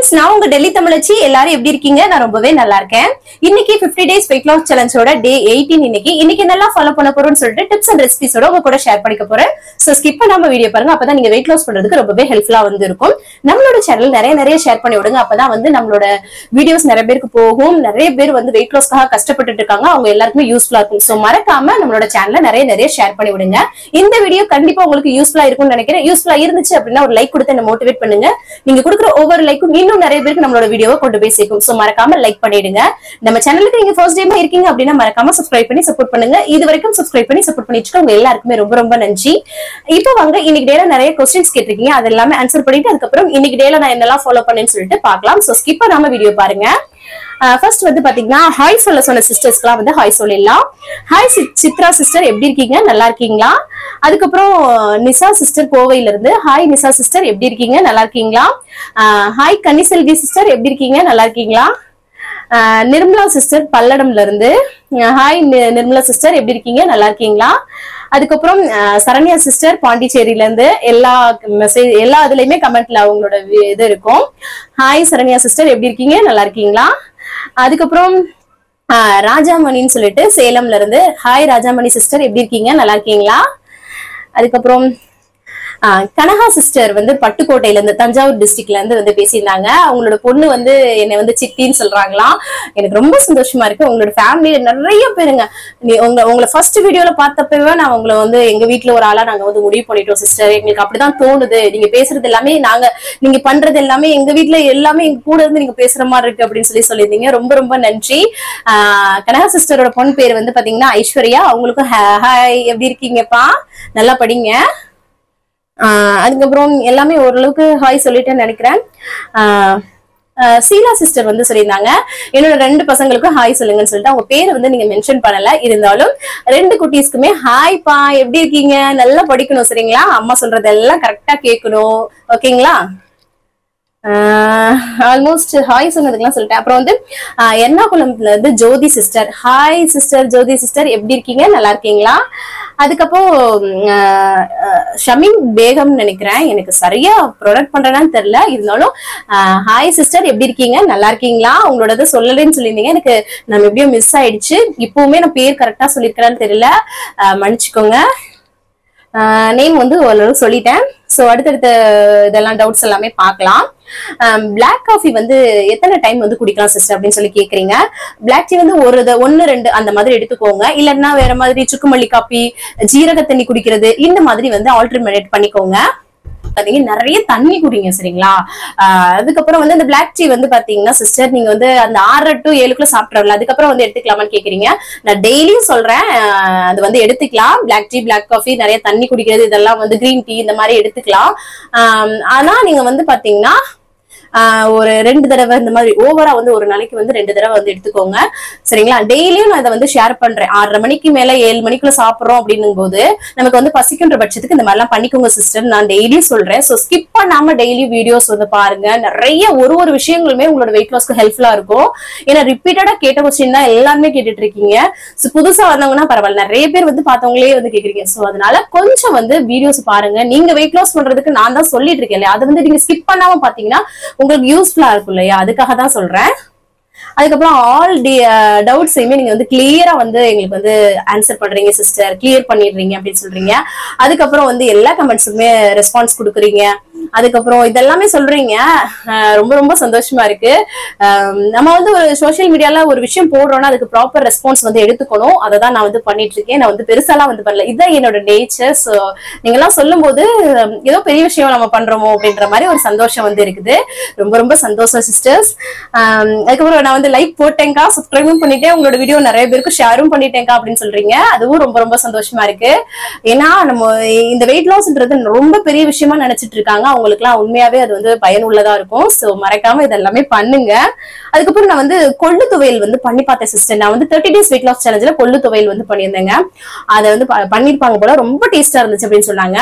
Friends நான் உங்க டெல்லி தமிழச்சி எல்லாரும் எப்படி இருக்கீங்க நான் ரொம்பவே நல்லா இருக்கேன் இன்னைக்கு 50 days weight loss challengeோட டே 18 இன்னைக்கு என்னெல்லாம் ஃபாலோ பண்ண போறோம்னு சொல்லிட்டு டிப்ஸ் அண்ட் ரெசிபிஸோட உங்க கூட ஷேர் பண்ணிக்க போறேன் சோ ஸ்கிப் பண்ணாம வீடியோ பாருங்க அப்பதான் நீங்க weight loss பண்றதுக்கு ரொம்பவே ஹெல்ப்ஃபுல்லா வந்து இருக்கும் நம்மளோட சேனல் நிறைய ஷேர் பண்ணி விடுங்க அப்பதான் வந்து நம்மளோட வீடியோஸ் நிறைய பேருக்கு போகும் நிறைய பேர் வந்து weight lossக்காக கஷ்டப்பட்டுட்டு இருக்காங்க அவங்க எல்லாருக்கும் யூஸ்ஃபுல்லா இருக்கும் சோ மறக்காம நம்மளோட சேனலை நிறைய ஷேர் பண்ணி விடுங்க இந்த வீடியோ கண்டிப்பா உங்களுக்கு யூஸ்ஃபுல்லா இருக்கும்னு நினைக்கிறேன் யூஸ்ஃபுல்லா இருந்துச்சு அப்படின்னா ஒரு லைக் கொடுத்து என்ன மோட்டிவேட் பண்ணுங்க நீங்க கொடுக்குற ஒவ்வொரு லைக்கும் இன்னும் நிறைய பேருக்கு நம்மளோட வீடியோவை கொண்டு போய் சேர்க்கும் சோ மறக்காம லைக் பண்ணிடுங்க நம்ம சேனலுக்கு நீங்க ஃபர்ஸ்ட் டைமா இருக்கீங்க அப்படின்னா மறக்காம சப்ஸ்கிரைப் பண்ணி சப்போர்ட் பண்ணுங்க இது வரைக்கும் சப்ஸ்கிரைப் பண்ணி சப்போர்ட் பண்ணிட்டு உங்க எல்லாருக்குமே ரொம்ப நன்றி இப்போ வாங்க இன்னைக்கு டேல நிறைய क्वेश्चंस கேட்டிருக்கீங்க அது எல்லாமே ஆன்சர் பண்ணிட்டு அதுக்கப்புறம் இன்னைக்கு டேல நான் என்னெல்லாம் ஃபாலோ பண்ணேன்னு சொல்லிட்டு பார்க்கலாம் சோ ஸ்கிப் பண்ணாம வீடியோ பாருங்க ஃபர்ஸ்ட் வந்து பாத்தீங்கன்னா ஹாய் சொல்ல சொன்ன சிஸ்டர்ஸ்க்குலாம் வந்து ஹாய் சொல்லிடலாம் ஹாய் சித்ரா சிஸ்டர் எப்படி இருக்கீங்க நல்லா இருக்கீங்களா அதுக்கப்புறம் நிசா சிஸ்டர் கோவையில இருந்து ஹாய் நிசா சிஸ்டர் எப்படி இருக்கீங்க நல்லா இருக்கீங்களா ஹாய் கன்னிசெல்வி சிஸ்டர் எப்படி இருக்கீங்க நல்லா இருக்கீங்களா நிர்மலா சிஸ்டர் பல்லடம்ல இருந்து ஹாய் நிர்மலா சிஸ்டர் எப்படி இருக்கீங்க நல்லா இருக்கீங்களா அதுக்கப்புறம் சரண்யா சிஸ்டர் பாண்டிச்சேரியில இருந்து எல்லா இதுலயுமே கமெண்ட்ல அவங்களோட இது இருக்கும் ஹாய் சரண்யா சிஸ்டர் எப்படி இருக்கீங்க நல்லா இருக்கீங்களா அதுக்கப்புறம் ராஜாமணின்னு சொல்லிட்டு சேலம்ல இருந்து ஹாய் ராஜாமணி சிஸ்டர் எப்படி இருக்கீங்க நல்லா இருக்கீங்களா அதுக்கப்புறம் கனகா சிஸ்டர் வந்து பட்டுக்கோட்டையில இருந்து தஞ்சாவூர் டிஸ்ட்ரிக்ட்ல இருந்து வந்து பேசியிருந்தாங்க அவங்களோட பொண்ணு வந்து என்னை வந்து சித்தின்னு சொல்றாங்களாம் எனக்கு ரொம்ப சந்தோஷமா இருக்கு உங்களோட ஃபேமிலியில நிறைய பேருங்க உங்களை ஃபர்ஸ்ட் வீடியோல பார்த்தப்பவே நான் உங்களை வந்து எங்க வீட்டுல ஒரு ஆளா நாங்க வந்து முடிவு பண்ணிட்டோம் சிஸ்டர் எங்களுக்கு அப்படிதான் தோணுது நீங்க பேசுறது எல்லாமே நீங்க பண்றது எல்லாமே எங்க வீட்டுல எல்லாமே எங்க கூட இருந்து நீங்க பேசுற மாதிரி இருக்கு அப்படின்னு சொல்லியிருந்தீங்க ரொம்ப நன்றி கனகா சிஸ்டரோட பொண்ணு பேர் வந்து பாத்தீங்கன்னா ஐஸ்வர்யா அவங்களுக்கும் ஹாய் எப்படி இருக்கீங்கப்பா நல்லா படிங்க அதுக்கப்புறம் எல்லாமே ஓரளவுக்கு ஹாய் சொல்லிட்டேன்னு நினைக்கிறேன் சீலா சிஸ்டர் வந்து சொல்லியிருந்தாங்க என்னோட 2 பசங்களுக்கும் ஹாய் சொல்லுங்கன்னு சொல்லிட்டு அவங்க பேரை வந்து நீங்க மென்ஷன் பண்ணல இருந்தாலும் 2 குட்டீஸ்க்குமே ஹாய் பா எப்படி இருக்கீங்க நல்லா படிக்கணும் சரிங்களா அம்மா சொல்றதெல்லாம் கரெக்டா கேட்கணும் ஓகேங்களா ஆல்மோஸ்ட் ஹாய் சொன்னதுக்கெல்லாம் சொல்லிட்டேன் அப்புறம் வந்து எர்ணாகுளம்ல இருந்து ஜோதி சிஸ்டர் ஹாய் சிஸ்டர் ஜோதி சிஸ்டர் எப்படி இருக்கீங்க நல்லா இருக்கீங்களா அதுக்கப்புறம் ஷமின் பேகம் நினைக்கிறேன் எனக்கு சரியா ப்ரொடக்ட் பண்றேன்னு தெரியல இருந்தாலும் ஹாய் சிஸ்டர் எப்படி இருக்கீங்க நல்லா இருக்கீங்களா உங்களோட சொல்லலன்னு சொல்லியிருந்தீங்க எனக்கு நம்ம எப்படியோ மிஸ் ஆயிடுச்சு இப்பவுமே நான் பேர் கரெக்டா சொல்லியிருக்கிறேன்னு தெரியல மன்னிச்சுக்கோங்க நேம் வந்து ஓரளவு சொல்லிட்டேன் சோ அடுத்தடுத்த இதெல்லாம் டவுட்ஸ் எல்லாமே பார்க்கலாம் பிளாக் காஃபி வந்து எத்தனை டைம் வந்து குடிக்கலாம் சிஸ்டர் அப்படின்னு சொல்லி கேக்குறீங்க பிளாக் டீ வந்து 1-2 அந்த மாதிரி எடுத்துக்கோங்க இல்லன்னா வேற மாதிரி சுக்குமல்லி காப்பி ஜீரக தண்ணி குடிக்கிறது இந்த மாதிரி வந்து ஆல்டர்னேட் பண்ணிக்கோங்க நிறைய தண்ணி குடிங்க சரிங்களா அதுக்கப்புறம் வந்து இந்த பிளாக் டீ வந்து பாத்தீங்கன்னா சிஸ்டர் நீங்க வந்து அந்த 6 to 7 சாப்பிட்றல அதுக்கப்புறம் வந்து எடுத்துக்கலாமான்னு கேக்குறீங்க நான் டெய்லியும் சொல்றேன் அது வந்து எடுத்துக்கலாம் பிளாக் டீ பிளாக் காஃபி நிறைய தண்ணி குடிக்கிறது இதெல்லாம் வந்து கிரீன் டீ இந்த மாதிரி எடுத்துக்கலாம் ஆனா நீங்க வந்து பாத்தீங்கன்னா ஒரு 2 தடவை இந்த மாதிரி ஓவரா வந்து ஒரு நாளைக்கு வந்து 2 தடவை வந்து எடுத்துக்கோங்க சரிங்களா டெய்லியும் நான் இதை வந்து ஷேர் பண்றேன் 6:30 மணிக்கு மேல 7 மணிக்குள்ள சாப்பிடுறோம் அப்படின்னும் போது நமக்கு வந்து பசிக்கின்ற பட்சத்துக்கு இந்த மாதிரிலாம் பண்ணிக்கோங்க சிஸ்டர் நான் டெய்லியும் சொல்றேன் சோ ஸ்கிப் பண்ணாம டெய்லி வீடியோஸ் வந்து பாருங்க நிறைய ஒரு விஷயங்களுமே உங்களோட வெயிட் லாஸ்க்கு ஹெல்ப்ஃபுல்லா இருக்கும் ஏன்னா ரிப்பீட்டடா கேட்ட கொஸ்டின் தான் எல்லாருமே கேட்டுட்டு இருக்கீங்க சோ புதுசா வந்தவங்கன்னா பரவாயில்ல நிறைய பேர் வந்து பார்த்தவங்களே வந்து கேக்குறீங்க சோ அதனால கொஞ்சம் வந்து வீடியோஸ் பாருங்க நீங்க வெயிட் லாஸ் பண்றதுக்கு நான் தான் சொல்லிட்டு இருக்கேன் இல்லையா அதை வந்து நீங்க ஸ்கிப் பண்ணாம பாத்தீங்கன்னா உங்களுக்கு யூஸ்ஃபுல்லா இருக்கும் இல்லையா அதுக்காக தான் சொல்றேன் அதுக்கப்புறம் ஆல் டவுட்ஸையுமே நீங்க வந்து கிளியரா வந்து எங்களுக்கு வந்து ஆன்சர் பண்றீங்க சிஸ்டர் கிளியர் பண்ணிடுறீங்க அப்படின்னு சொல்றீங்க அதுக்கப்புறம் வந்து எல்லா கமெண்ட்ஸுமே ரெஸ்பான்ஸ் கொடுக்குறீங்க அதுக்கப்புறம் இதெல்லாமே சொல்றீங்க ரொம்ப சந்தோஷமா இருக்கு நம்ம வந்து ஒரு சோசியல் மீடியால ஒரு விஷயம் போடுறோம்னா அதுக்கு ப்ராப்பர் ரெஸ்பான்ஸ் வந்து எடுத்துக்கணும் அதை தான் நான் வந்து பண்ணிட்டு இருக்கேன் நான் வந்து பெருசாலாம் வந்து பண்ணல இதுதான் என்னோட நேச்சர் ஸோ நீங்க எல்லாம் சொல்லும் போது ஏதோ பெரிய விஷயம் நம்ம பண்றோமோ அப்படின்ற மாதிரி ஒரு சந்தோஷம் வந்து இருக்குது ரொம்ப சந்தோஷம் சிஸ்டர்ஸ் அதுக்கப்புறம் நான் வந்து லைக் போட்டேங்கா சப்ஸ்கிரைபும் பண்ணிட்டேன் உங்களோட வீடியோ நிறைய பேருக்கு ஷேரும் பண்ணிட்டேங்கா அப்படின்னு சொல்றீங்க அதுவும் ரொம்ப சந்தோஷமா இருக்கு ஏன்னா நம்ம இந்த வெயிட் லாஸ்ன்றது ரொம்ப பெரிய விஷயமா நினைச்சிட்டு இருக்காங்க அவங்களுக்கு எல்லாம் உண்மையாவே அது வந்து பயனுள்ளதா இருக்கும் சோ மறக்காம இதெல்லாமே பண்ணுங்க அதுக்கப்புறம் நான் வந்து கொள்ளு துவையல் வந்து பண்ணி பார்த்தேன் சிஸ்டர் நான் வந்து 30 days weight loss challengeல கொள்ளு துவையல் வந்து பண்ணியிருந்தேங்க அதை வந்து பண்ணிருப்பாங்க போல ரொம்ப டேஸ்டா இருந்துச்சு அப்படின்னு சொன்னாங்க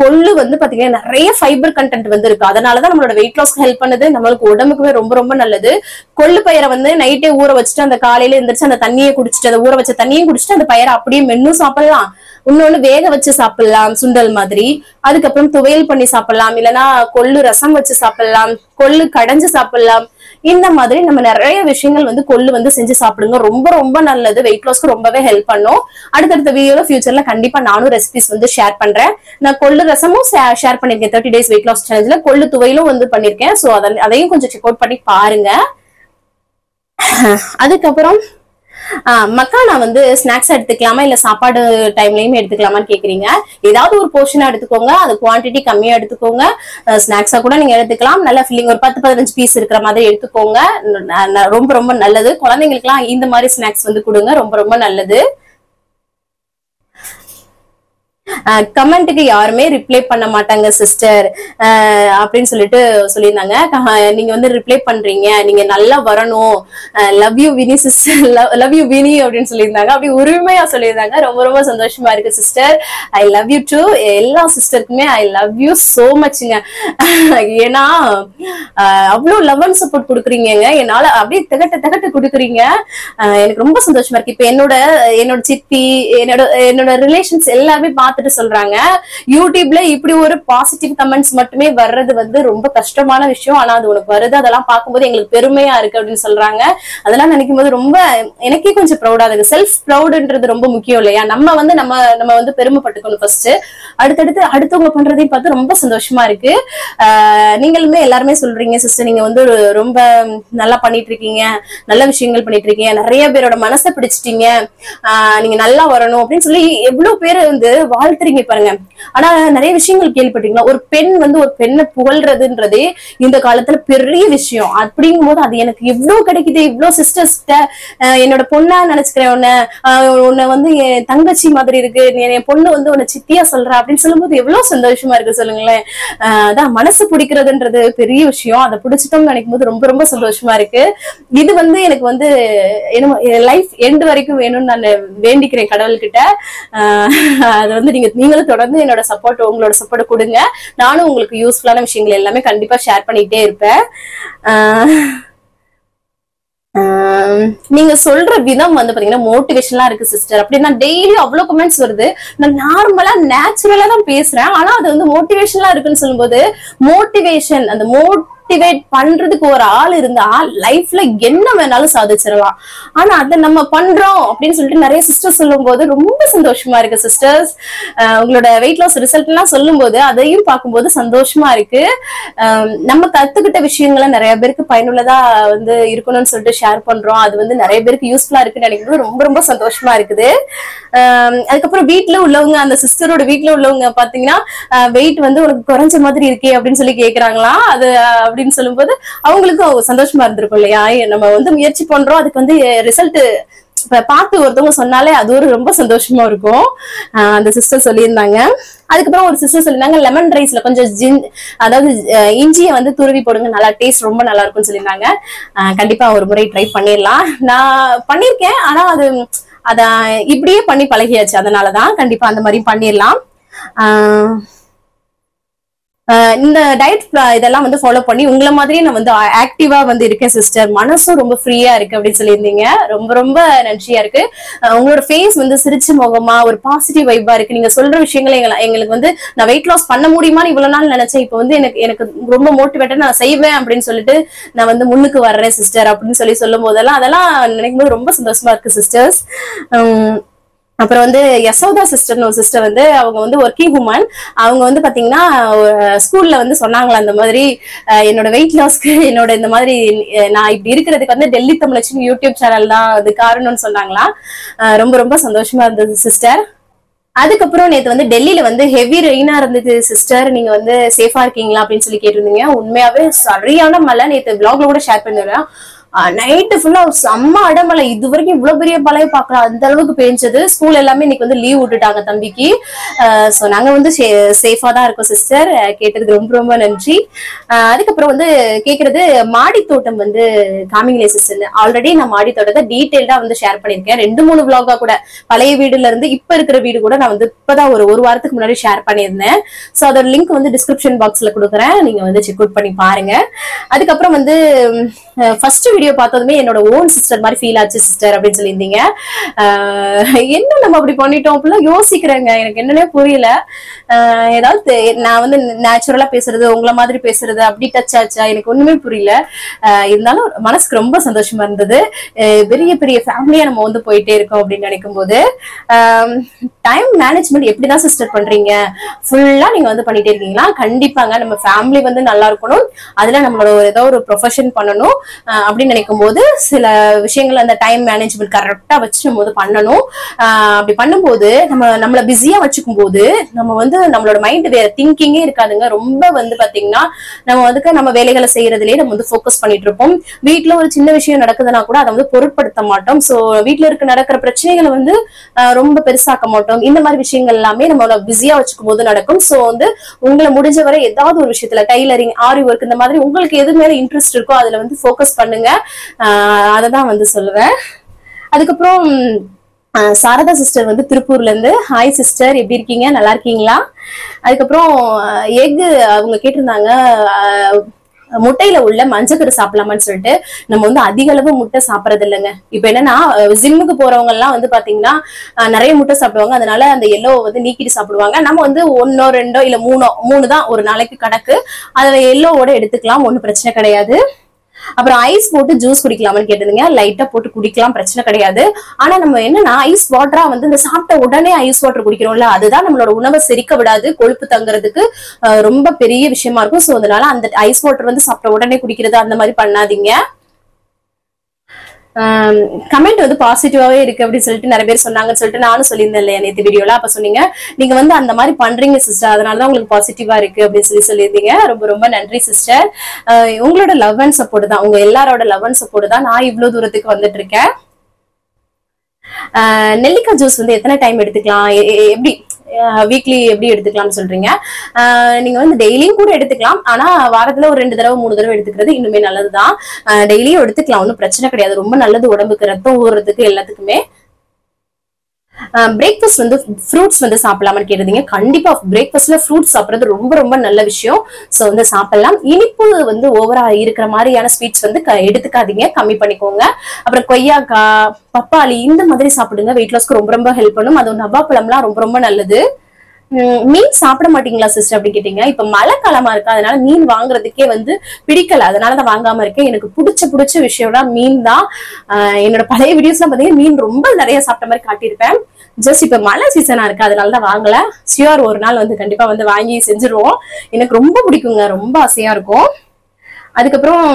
கொள்ளு வந்து பாத்தீங்கன்னா நிறைய ஃபைபர் கண்டென்ட் வந்து இருக்கு அதனாலதான் நம்மளோட வெயிட் லாஸ்க்கு ஹெல்ப் பண்ணுது நம்மளுக்கு உடம்புக்குமே ரொம்ப நல்லது கொள்ளு பயிரை வந்து நைட்டே ஊற வச்சுட்டு அந்த காலையில எந்திரிச்சு அந்த தண்ணியை குடிச்சிட்டு அந்த ஊற வச்ச தண்ணியும் குடிச்சிட்டு அந்த பயிரை அப்படியே மென்னும் சாப்பிடலாம் இன்னொன்னு வேக வச்சு சாப்பிடலாம் சுண்டல் மாதிரி அதுக்கப்புறம் துவையல் பண்ணி சாப்பிடலாம் சாப்பிடலாம், இல்லைன்னா கொள்ளு ரசம் வச்சு சாப்பிடலாம், கொள்ளு கடைஞ்சு சாப்பிடலாம். இந்த மாதிரி நம்ம நிறைய விஷயங்கள் வந்து கொள்ளு வந்து செஞ்சு சாப்பிடுங்க. ரொம்ப ரொம்ப நல்லது, வெயிட் லாஸ்க்கு ரொம்பவே ஹெல்ப் பண்ணும். அடுத்தடுத்த வீடியோல ஃபியூச்சர்ல கண்டிப்பா நானும் ரெசிபிஸ் வந்து ஷேர் பண்றேன். நான் கொள்ளு ரசமும் ஷேர் பண்ணிருக்கேன் 30 days வெயிட் லாஸ் சேலஞ்சில. கொள்ளு துவையிலும் வந்து பண்ணிருக்கேன். சோ அதையும் கொஞ்சம் செக் அவுட் பண்ணி பாருங்க. அதுக்கப்புறம் மக்கானா வந்து ஸ்நாக்ஸ் எடுத்துக்கலாமா இல்ல சாப்பாடு டைம்லயுமே எடுத்துக்கலாமான்னு கேக்குறீங்க. ஏதாவது ஒரு போர்ஷனா எடுத்துக்கோங்க, அது குவான்டிட்டி கம்மியா எடுத்துக்கோங்க. ஸ்நாக்ஸா கூட நீங்க எடுத்துக்கலாம். நல்ல ஃபில்லிங் ஒரு 10-15 பீஸ் இருக்கிற மாதிரி எடுத்துக்கோங்க. ரொம்ப ரொம்ப நல்லது. குழந்தைங்களுக்கு எல்லாம் இந்த மாதிரி ஸ்நாக்ஸ் வந்து கொடுங்க, ரொம்ப ரொம்ப நல்லது. கமெண்ட்டுக்கு யாருமே ரிப்ளை பண்ண மாட்டாங்க சிஸ்டர் அப்படின்னு சொல்லிட்டு சொல்லியிருந்தாங்க. நீங்க வந்து ரிப்ளை பண்றீங்க, நீங்க நல்லா வரணும், love you Vini sister, love you Vini அப்படின்னு சொல்லியிருந்தாங்க. அப்படி உரிமையா சொல்லியிருந்தாங்க. ரொம்ப ரொம்ப சந்தோஷமா இருக்கு sister. I love you too. எல்லா சிஸ்டருக்குமே ஐ லவ் யூ சோ மச்ங்க. ஏன்னா அவ்வளவு லவ் அண்ட் சப்போர்ட் கொடுக்குறீங்க, என்னால அப்படியே திகட்ட கொடுக்குறீங்க. எனக்கு ரொம்ப சந்தோஷமா இருக்கு. இப்ப என்னோட சித்தி, என்னோட ரிலேஷன்ஸ் எல்லாமே பார்த்துட்டு சொல்றாங்க, யூடியூப்ல இப்படி ஒரு பாசிட்டிவ் கமெண்ட்ஸ் மட்டுமே வர்றது வந்து ரொம்ப கஷ்டமான விஷயம், ஆனா அது உனக்கு வருது, அதெல்லாம் பார்க்கும்போது எங்களுக்கு பெருமையா இருக்கு அப்படின்னு சொல்றாங்க. அதெல்லாம் நினைக்கும் போது ரொம்ப எனக்கே கொஞ்சம் ப்ரௌடா இருக்கு. செல்ஃப் ப்ரௌடுன்றது ரொம்ப முக்கியம் இல்லையா? நம்ம வந்து பெருமைப்பட்டுக்கணும் ஃபர்ஸ்ட். அடுத்தவங்க பண்றதையும் பார்த்து ரொம்ப சந்தோஷமா இருக்கு. நீங்களுமே எல்லாருமே சொல்றீங்க சிஸ்டர், நீங்க வந்து ரொம்ப நல்லா பண்ணிட்டு இருக்கீங்க, நல்ல விஷயங்கள் பண்ணிட்டு இருக்கீங்க, நிறைய பேரோட மனசை பிடிச்சிட்டீங்க, நீங்க நல்லா வரணும் அப்படின்னு சொல்லி எவ்வளவு பேர் வந்து வாழ்த்துறீங்க பாருங்க. ஆனா நிறைய விஷயங்கள் கேள்விப்பட்டீங்களா? ஒரு பெண் வந்து ஒரு பெண்ணை புகழ்றதுன்றதே இந்த காலத்துல பெரிய விஷயம். அப்படிங்கும் போது அது எனக்கு எவ்வளவு கிடைக்குது. இவ்வளவு சிஸ்டர்ஸ் என்னோட பொண்ணா நினைச்சுக்கிறேன், உன்னை வந்து என் தங்கச்சி மாதிரி இருக்கு, என் பொண்ணு வந்து உன்னை சித்தியா சொல்றா அப்படின்னு சொல்லும்போது எவ்வளவு சந்தோஷமா இருக்கு சொல்லுங்களேன். அதான் மனசு பிடிக்கிறதுன்றது பெரிய விஷயம். அதை பிடிச்சிட்டோம்னு நினைக்கும் போது ரொம்ப ரொம்ப சந்தோஷமா இருக்கு. இது வந்து எனக்கு வந்து லைஃப் எண்ட் வரைக்கும் வேணும்னு நான் வேண்டிக்கிறேன் கடவுள்கிட்ட. அது வந்து நீங்களும் தொடர்ந்து உங்களோட சப்போர்ட் கொடுங்க. நானும் உங்களுக்கு யூஸ்ஃபுல்லான விஷயங்கள் எல்லாமே கண்டிப்பா ஷேர் பண்ணிட்டே இருப்பேன். நீங்க சொல்ற விதம் வந்து பாத்தீங்கன்னா மோட்டிவேஷனலா இருக்கு சிஸ்டர். அப்படின்னா டெய்லி அவ்வளவு கமெண்ட்ஸ் வருது. நான் நார்மலா நேச்சுரலா தான் பேசுறேன், ஆனா அது வந்து மோட்டிவேஷனலா இருக்குன்னு சொல்லும்போது, மோட்டிவேஷன் அந்த மோட்டிவேட் பண்றதுக்கு ஒரு ஆள் இருந்தா லைஃப்ல என்ன வேணாலும் சாதிச்சிடலாம். ஆனா அதை நம்ம பண்றோம் அப்படின்னு சொல்லிட்டு நிறைய சிஸ்டர் சொல்லும் போது ரொம்ப சந்தோஷமா இருக்கு சிஸ்டர்ஸ். உங்களோட வெயிட் லாஸ் ரிசல்ட் எல்லாம் சொல்லும் போது அதையும் பார்க்கும்போது சந்தோஷமா இருக்கு. நம்ம கத்துக்கிட்ட விஷயங்களை நிறைய பேருக்கு பயனுள்ளதா வந்து இருக்கணும்னு சொல்லிட்டு ஷேர் பண்றோம். அது வந்து நிறைய பேருக்கு யூஸ்ஃபுல்லா இருக்குன்னு நினைக்கிறது ரொம்ப ரொம்ப சந்தோஷமா இருக்குது. அதுக்கப்புறம் வீட்டுல உள்ளவங்க, அந்த சிஸ்டரோட வீட்டுல உள்ளவங்க பாத்தீங்கன்னா வெயிட் வந்து உனக்கு குறைஞ்ச மாதிரி இருக்கே அப்படின்னு சொல்லி கேக்குறாங்களா. அது அப்படின்னு சொல்லும் போது அவங்களுக்கும் சந்தோஷமா இருந்திருக்கும் இல்லையா? நம்ம வந்து முயற்சி பண்றோம், அதுக்கு வந்து ரிசல்ட் பார்த்து ஒருத்தவங்க சொன்னாலே அது ஒரு ரொம்ப சந்தோஷமா இருக்கும். அந்த சிஸ்டர் சொல்லியிருந்தாங்க. அதுக்கப்புறம் ஒரு சிஸ்டர் சொல்லியிருந்தாங்க, லெமன் ரைஸ்ல கொஞ்சம் அதாவது இஞ்சியை வந்து துருவி போடுங்க, நல்லா டேஸ்ட் ரொம்ப நல்லா இருக்கும்னு சொல்லியிருந்தாங்க. கண்டிப்பா ஒரு முறை ட்ரை பண்ணிடலாம். நான் பண்ணிருக்கேன், ஆனா அத இப்படியே பண்ணி பழகியாச்சு, அதனாலதான் கண்டிப்பா அந்த மாதிரி பண்ணிடலாம். இந்த டயட் இதெல்லாம் வந்து ஃபாலோ பண்ணி உங்களை மாதிரியே நான் வந்து ஆக்டிவா வந்து இருக்கேன் சிஸ்டர். மனசும் ரொம்ப ஃப்ரீயா இருக்கு அப்படின்னு சொல்லியிருந்தீங்க. ரொம்ப ரொம்ப நன்றியா இருக்கு. உங்களோட ஃபேஸ் வந்து சிரிச்ச முகமா ஒரு பாசிட்டிவ் வைப்பா இருக்கு. நீங்க சொல்ற விஷயங்களை எங்களுக்கு வந்து நான் வெயிட் லாஸ் பண்ண முடியுமான்னு இவ்வளவு நாள் நினைச்சேன். இப்போ வந்து எனக்கு ரொம்ப மோட்டிவேட்டட், நான் செய்வேன் அப்படின்னு சொல்லிட்டு நான் வந்து முன்னுக்கு வர்றேன் சிஸ்டர் அப்படின்னு சொல்லும் போதெல்லாம் அதெல்லாம் நினைக்கும் போது ரொம்ப சந்தோஷமா இருக்கு சிஸ்டர்ஸ். அப்புறம் வந்து யசோதா சிஸ்டர்னு ஒரு சிஸ்டர் வந்து அவங்க வந்து ஒர்க்கிங் உமன். அவங்க வந்து பாத்தீங்கன்னா ஸ்கூல்ல வந்து சொன்னாங்களா, அந்த மாதிரி என்னோட வெயிட் லாஸ்க்கு என்னோட இந்த மாதிரி நான் இப்படி இருக்கிறதுக்கு வந்து டெல்லி தமிழச்சின்னு யூடியூப் சேனல் தான் அது காரணம்னு சொன்னாங்களா. ரொம்ப ரொம்ப சந்தோஷமா இருந்தது சிஸ்டர். அதுக்கப்புறம் நேத்து வந்து டெல்லியில வந்து ஹெவி ரெயினா இருந்தது சிஸ்டர். நீங்க வந்து சேஃபா இருக்கீங்களா அப்படின்னு சொல்லி கேட்டிருந்தீங்க. உண்மையாவே சரியான மழை. நேத்து விளாக்ல கூட ஷேர் பண்ணிடுறேன். நைட்டு ஃபுல்லா செம்ம அடமலை. இது வரைக்கும் இவ்வளவு பெரிய மழையை பார்க்கலாம், அந்த அளவுக்கு பெஞ்சது. ஸ்கூல் எல்லாமே இன்னைக்கு வந்து லீவ் விட்டுட்டாங்க தம்பிக்கு. சோ நாங்க வந்து சேஃபா தான் இருக்கோம் சிஸ்டர். கேட்டதுக்கு ரொம்ப ரொம்ப நன்றி. அதுக்கப்புறம் வந்து கேக்குறது மாடி தோட்டம் வந்து காமிங்களே சிஸ்டர். ஆல்ரெடி நான் மாடி தோட்டத்தை டீடைல்டா வந்து ஷேர் பண்ணிருக்கேன். 2-3 விளாகா கூட. பழைய வீடுல இருந்து இப்ப இருக்கிற வீடு கூட நான் வந்து இப்பதான் ஒரு வாரத்துக்கு முன்னாடி ஷேர் பண்ணியிருந்தேன். சோ அதோட லிங்க் வந்து டிஸ்கிரிப்ஷன் பாக்ஸ்ல கொடுக்குறேன், நீங்க வந்து செக் அவுட் பண்ணி பாருங்க. அதுக்கப்புறம் வந்து ஃபர்ஸ்ட் வீடியோ வீடியோ பார்த்ததுமே என்னோட ஓன் சிஸ்டர் மாதிரி ஃபீல் ஆச்சு சிஸ்டர் அப்படின்னு சொல்லியிருந்தீங்க. என்ன நம்ம அப்படி பண்ணிட்டோம் அப்படிலாம் யோசிக்கிறேங்க. எனக்கு என்னன்னே புரியல. ஏதாவது நான் வந்து நேச்சுரலா பேசுறது, உங்களை மாதிரி பேசுறது அப்படி டச் ஆச்சா எனக்கு ஒண்ணுமே புரியல. இருந்தாலும் மனசுக்கு ரொம்ப சந்தோஷமா இருந்தது. பெரிய பெரிய ஃபேமிலியா நம்ம வந்து போயிட்டே இருக்கோம் அப்படின்னு நினைக்கும் போது. டைம் மேனேஜ்மெண்ட் எப்படிதான் சிஸ்டர் பண்றீங்க? ஃபுல்லா நீங்க வந்து பண்ணிட்டே இருக்கீங்களா? கண்டிப்பாங்க. நம்ம ஃபேமிலி வந்து நல்லா இருக்கணும், அதுல நம்மளோட ஏதோ ஒரு ப்ரொஃபஷன் பண்ணணும் அப்படின்னு நினைக்கும் போது சில விஷயங்கள் அந்த டைம் மேனேஜ்மெண்ட் கரெக்டா வச்சு நம்ம வந்து பண்ணணும். அப்படி பண்ணும்போது நம்மள பிஸியா வச்சுக்கும் போது நம்ம வந்து நம்மளோட மைண்ட் வேற திங்கிங்கே இருக்காதுங்க. ரொம்ப வந்து பாத்தீங்கன்னா நம்ம வந்து நம்ம வேலைகளை செய்யறதுலயே நம்ம வந்து போக்கஸ் பண்ணிட்டு இருப்போம். வீட்டுல ஒரு சின்ன விஷயம் நடக்குதுன்னா கூட அதை வந்து பொருட்படுத்த மாட்டோம். சோ வீட்டுல நடக்கிற பிரச்சனைகளை வந்து ரொம்ப பெருசாக்க மாட்டோம். இந்த மாதிரி விஷயங்கள் எல்லாமே நம்மளோட பிஸியா வச்சுக்கும் போது நடக்கும். சோ வந்து உங்களை முடிஞ்ச வரை ஏதாவது ஒரு விஷயத்துல டைலரிங், ஆரி ஒர்க், இந்த மாதிரி உங்களுக்கு எது மேல இன்ட்ரெஸ்ட் இருக்கோ அதுல வந்து போக்கஸ் பண்ணுங்க. அததான் வந்து சொல்லுவேன். அதுக்கப்புறம் சாரதா சிஸ்டர் வந்து திருப்பூர்ல இருந்து, ஹாய் சிஸ்டர் எப்படி இருக்கீங்க, நல்லா இருக்கீங்களா? அதுக்கப்புறம் எக் அவங்க கேட்டிருந்தாங்க, முட்டையில உள்ள மஞ்சக்கரு சாப்பிடலாமான்னு சொல்லிட்டு. நம்ம வந்து அதிக அளவு முட்டை சாப்பிடறது இல்லைங்க. இப்ப என்னன்னா ஜிம்முக்கு போறவங்க எல்லாம் வந்து பாத்தீங்கன்னா நிறைய முட்டை சாப்பிடுவாங்க. அதனால அந்த எல்லோ வந்து நீக்கிட்டு சாப்பிடுவாங்க. நம்ம வந்து 1 2 இல்ல 3 தான் ஒரு நாளைக்கு கணக்கு. அதுல எல்லோவோட எடுத்துக்கலாம், ஒன்னும் பிரச்சனை கிடையாது. அப்புறம் ஐஸ் போட்டு ஜூஸ் குடிக்கலாம்னு கேட்டதுங்க. லைட்டா போட்டு குடிக்கலாம், பிரச்சனை கிடையாது. ஆனா நம்ம என்னன்னா ஐஸ் வாட்டரா வந்து இந்த சாப்பிட்ட உடனே ஐஸ் வாட்டர் குடிக்கிறோம்ல, அதுதான் நம்மளோட உணவை செரிக்க விடாது, கொழுப்பு தங்குறதுக்கு ரொம்ப பெரிய விஷயமா இருக்கும். சோ அதனால அந்த ஐஸ் வாட்டர் வந்து சாப்பிட்ட உடனே குடிக்கிறது அந்த மாதிரி பண்ணாதீங்க. கமெண்ட் வந்து பாசிட்டிவாவே இருக்கு அப்படின்னு சொல்லிட்டு நிறைய பேர் சொன்னாங்கன்னு சொல்லிட்டு நானும் சொல்லியிருந்தேன் இல்லையா நேற்று வீடியோல. அப்ப சொன்னீங்க நீங்க வந்து அந்த மாதிரி பண்றீங்க சிஸ்டர், அதனாலதான் உங்களுக்கு பாசிட்டிவா இருக்கு அப்படின்னு சொல்லியிருந்தீங்க. ரொம்ப ரொம்ப நன்றி சிஸ்டர். உங்களோட லவ் அண்ட் சப்போர்ட் தான், உங்க எல்லாரோட லவ் அண்ட் சப்போர்ட் தான் நான் இவ்வளவு தூரத்துக்கு வந்துட்டு இருக்கேன். நெல்லிக்காய் ஜூஸ் வந்து எத்தனை டைம் எடுத்துக்கலாம், எப்படி வீக்லி எப்படி எடுத்துக்கலாம்னு சொல்றீங்க? நீங்க வந்து டெய்லியும் கூட எடுத்துக்கலாம். ஆனா வாரத்துல ஒரு 2 தடவை 3 தடவை எடுத்துக்கிறது இன்னுமே நல்லதுதான். டெய்லியும் எடுத்துக்கலாம், ஒன்னும் பிரச்சனை கிடையாது. ரொம்ப நல்லது உடம்புக்கு, ரத்தம் ஊறுறதுக்கு, எல்லாத்துக்குமே. பிரேக்ஃபாஸ்ட் வந்து ஃப்ரூட்ஸ் வந்து சாப்பிடலாம்னு கேட்டீங்க. கண்டிப்பா பிரேக்ஃபாஸ்ட்ல ஃப்ரூட்ஸ் சாப்பிடுறது ரொம்ப ரொம்ப நல்ல விஷயம். சோ வந்து சாப்பிடலாம். இனிப்பு வந்து ஓவரா இருக்கிற மாதிரியான ஸ்வீட்ஸ் வந்து எடுத்துக்காதீங்க, கம்மி பண்ணிக்கோங்க. அப்புறம் கொய்யாக்காய், பப்பாளி இந்த மாதிரி சாப்பிடுங்க, வெயிட் லாஸ்க்கு ரொம்ப ரொம்ப ஹெல்ப் பண்ணும். அது நவாப்பழம்லாம் ரொம்ப ரொம்ப நல்லது. மீன் சாப்பிட மாட்டீங்களா சிஸ்டர் அப்படின்னு கேட்டீங்க. இப்ப மழை காலமா இருக்கு, அதனால மீன் வாங்குறதுக்கே வந்து பிடிக்கல, அதனாலதான் வாங்காம இருக்கேன். எனக்கு பிடிச்ச விஷயம்னா மீன் தான். என்னோட பழைய வீடியோஸ் எல்லாம் பாத்தீங்கன்னா மீன் ரொம்ப நிறைய சாப்பிட்ட மாதிரி காட்டியிருப்பேன். ஜஸ்ட் இப்ப மழை சீசனா இருக்கு, அதனாலதான் வாங்கல. ஷியோர் ஒரு நாள் வந்து கண்டிப்பா வந்து வாங்கி செஞ்சிருவோம். எனக்கு ரொம்ப பிடிக்குங்க, ரொம்ப ஆசையா இருக்கும். அதுக்கப்புறம்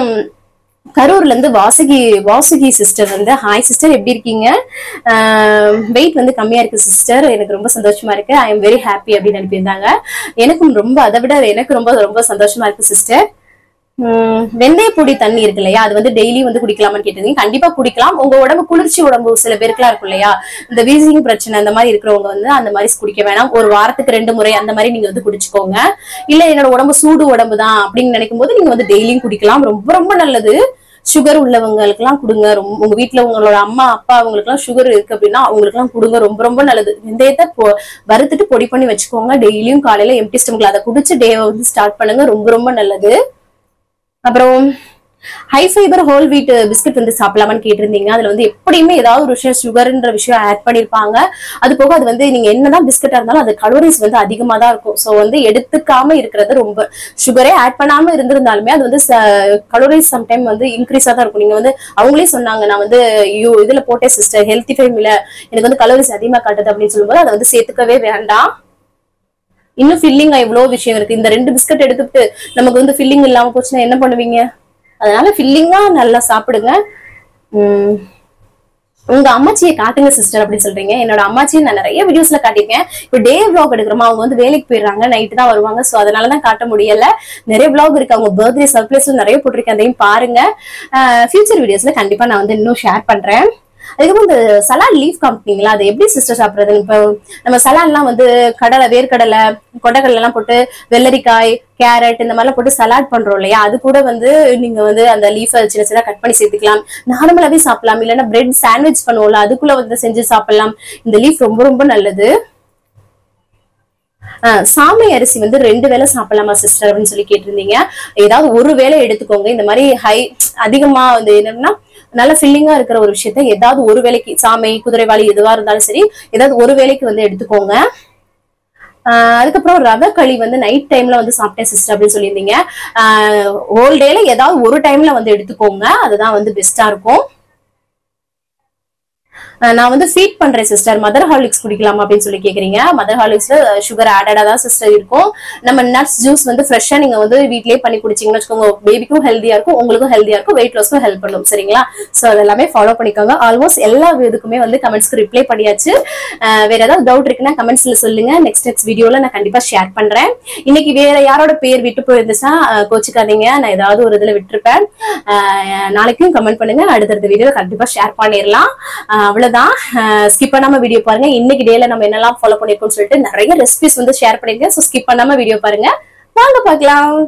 கரூர்ல இருந்து வாசுகி சிஸ்டர் வந்து, ஹாய் சிஸ்டர் எப்படி இருக்கீங்க? வெயிட் வந்து கம்மியா இருக்கு சிஸ்டர், எனக்கு ரொம்ப சந்தோஷமா இருக்கு, ஐ எம் வெரி ஹாப்பி அப்படின்னு அனுப்பியிருந்தாங்க. எனக்கும் ரொம்ப, அதை விட எனக்கு ரொம்ப ரொம்ப சந்தோஷமா இருக்கு சிஸ்டர். வெந்தய பொடி தண்ணி இருக்கு இல்லையா, அது வந்து டெய்லி வந்து குடிக்கலாமான்னு கேட்டீங்க. கண்டிப்பா குடிக்கலாம். உங்க உடம்பு குளிர்ச்சி உடம்பு சில பேருக்குலாம் இருக்கும் இல்லையா, இந்த வீசிங் பிரச்சனை அந்த மாதிரி இருக்கிறவங்க வந்து அந்த மாதிரி குடிக்க வேணாம். ஒரு வாரத்துக்கு 2 முறை அந்த மாதிரி நீங்க வந்து குடிச்சுக்கோங்க. இல்ல என்னோட உடம்பு சூடு உடம்பு தான் அப்படின்னு நினைக்கும் போது நீங்க வந்து டெய்லியும் குடிக்கலாம், ரொம்ப ரொம்ப நல்லது. சுகர் உள்ளவங்களுக்கு எல்லாம் கொடுங்க. உங்க வீட்டுல உங்களோட அம்மா அப்பா அவங்களுக்கு எல்லாம் சுகர் இருக்கு அப்படின்னா அவங்களுக்கு எல்லாம் கொடுங்க, ரொம்ப ரொம்ப நல்லது. வெந்தயத்தை வறுத்துட்டு பொடி பண்ணி வச்சுக்கோங்க. டெய்லியும் காலையில எம்டி ஸ்டமக்ல அதை குடிச்சு டேவை வந்து ஸ்டார்ட் பண்ணுங்க, ரொம்ப ரொம்ப நல்லது. அப்புறம் high fibre whole wheat biscuit வந்து சாப்பிடலாமான்னு கேட்டிருந்தீங்க. அதுல வந்து எப்படியுமே ஏதாவது ஒரு விஷயம் சுகர்ன்ற விஷயம் ஆட் பண்ணிருப்பாங்க. அது போக அது வந்து நீங்க என்னதான் பிஸ்கட்டா இருந்தாலும் அது கலோரிஸ் வந்து அதிகமா தான் இருக்கும். சோ வந்து எடுத்துக்காம இருக்கிறது ரொம்ப, சுகரே ஆட் பண்ணாம இருந்திருந்தாலுமே அது வந்து கலோரிஸ் சம்டைம் வந்து இன்க்ரீஸா தான் இருக்கும். நீங்க வந்து அவங்களே சொன்னாங்க, நான் வந்து இதுல போட்டேன் சிஸ்டர், ஹெல்த்தி ஃபைம்ல எனக்கு வந்து கலோரிஸ் அதிகமா காட்டுது அப்படின்னு சொல்லும்போது அதை வந்து சேர்த்துக்கவே வேண்டாம். இன்னும் ஃபில்லிங் இவ்வளவு விஷயம் இருக்கு. இந்த 2 பிஸ்கட் எடுத்துட்டு நமக்கு வந்து ஃபில்லிங் இல்லாம போச்சுன்னா என்ன பண்ணுவீங்க? அதனால ஃபில்லிங்கா நல்லா சாப்பிடுங்க. உங்க அம்மாச்சியை காட்டுங்க சிஸ்டர் அப்படின்னு சொல்றீங்க. என்னோட அம்மாச்சியை நான் நிறைய வீடியோஸ்ல காட்டியிருக்கேன். இப்ப டே விளாக் எடுக்கிறோமா, அவங்க வந்து வேலைக்கு போயிடுறாங்க, நைட்டு தான் வருவாங்க. சோ அதனாலதான் காட்ட முடியல. நிறைய விளாக் இருக்கு, அவங்க பர்த்டே சர்ப்ரைஸ்ல நிறைய போட்டிருக்கேன், அதையும் பாருங்க. ஃபியூச்சர் வீடியோஸ்ல கண்டிப்பா நான் வந்து இன்னும் ஷேர் பண்றேன். அதுக்கப்புறம் இந்த சலாட் லீஃப் காமிப்பீங்களா, அது எப்படி சிஸ்டர் சாப்பிடுறது? இப்ப நம்ம சலாட்லாம் வந்து கடலை, வேர்க்கடலை, கொண்டைக்கடலை எல்லாம் போட்டு வெள்ளரிக்காய், கேரட் இந்த மாதிரிலாம் போட்டு சலாட் பண்றோம் இல்லையா, அது கூட வந்து நீங்க வந்து அந்த லீஃப் சின்ன சின்ன கட் பண்ணி சேர்த்துக்கலாம். நார்மலாவே சாப்பிடலாம். இல்லைன்னா பிரெட் சாண்ட்விச் பண்ணுவோம்ல, அதுக்குள்ள வந்து செஞ்சு சாப்பிடலாம். இந்த லீஃப் ரொம்ப ரொம்ப நல்லது. சாமை அரிசி வந்து 2 வேளை சாப்பிடலாமா சிஸ்டர் அப்படின்னு சொல்லி கேட்டிருந்தீங்க. ஏதாவது ஒரு வேளை எடுத்துக்கோங்க. இந்த மாதிரி அதிகமா வந்து என்னன்னா நல்ல ஃபில்லிங்கா இருக்கிற ஒரு விஷயத்த ஏதாவது ஒரு வேளைக்கு, சாமை, குதிரைவாளி எதுவா இருந்தாலும் சரி, ஏதாவது ஒரு வேளைக்கு வந்து எடுத்துக்கோங்க. அதுக்கப்புறம் ரவை களி வந்து நைட் டைம்ல வந்து சாப்பிட்டேன் சிஸ்டர் அப்படின்னு சொல்லியிருந்தீங்க. ஹோல் டேல ஏதாவது ஒரு டைம்ல வந்து எடுத்துக்கோங்க, அதுதான் வந்து பெஸ்டா இருக்கும். நான் வந்து ஃபீட் பண்றேன் சிஸ்டர், மதர் ஹார்லிக்ஸ் குடிக்கலாமா அப்படின்னு சொல்லி கேக்குறீங்க. மதர் ஹார்லிக்ஸ்ல சுகர் ஆடடா தான் சிஸ்டர் இருக்கும். நம்ம நட்ஸ் ஜூஸ் வந்து ஃப்ரெஷ்ஷா நீங்க வந்து வீட்லயே பண்ணி குடிச்சீங்கன்னு வச்சுக்கோங்க, பேபிக்கும் ஹெல்தியா இருக்கும், உங்களுக்கும் ஹெல்தியா இருக்கும், வெயிட் லாஸ்க்கும் ஹெல்ப் பண்ணும். சரிங்களா? சோ அதெல்லாமே ஃபாலோ பண்ணிக்கோங்க. ஆல்மோஸ்ட் எல்லா இதுக்குமே வந்து கமெண்ட்ஸ்க்கு ரிப்ளை பண்ணியாச்சு. வேற ஏதாவது டவுட் இருக்குன்னா கமெண்ட்ஸ்ல சொல்லுங்க. நெக்ஸ்ட் வீடியோல நான் கண்டிப்பா ஷேர் பண்றேன். இன்னைக்கு வேற யாரோட பேர் விட்டு போயிருந்துச்சுன்னா கோச்சிக்காதீங்க, நான் ஏதாவது ஒரு இதுல விட்டுருப்பேன். நாளைக்கும் கமெண்ட் பண்ணுங்க, அடுத்தடுத்த வீடியோ கண்டிப்பா ஷேர் பண்ணிடலாம். அவ்வளவுதான். ஸ்கிப் பண்ணாம வீடியோ பாருங்க. இன்னைக்கு டேல நம்ம என்னெல்லாம் ஃபாலோ பண்ணிருக்கோம்னு சொல்லிட்டு நிறைய ரெசிபிஸ் வந்து ஷேர் பண்ணிருக்கேன். சோ ஸ்கிப் பண்ணாம வீடியோ பாருங்க. வாங்க பார்க்கலாம்.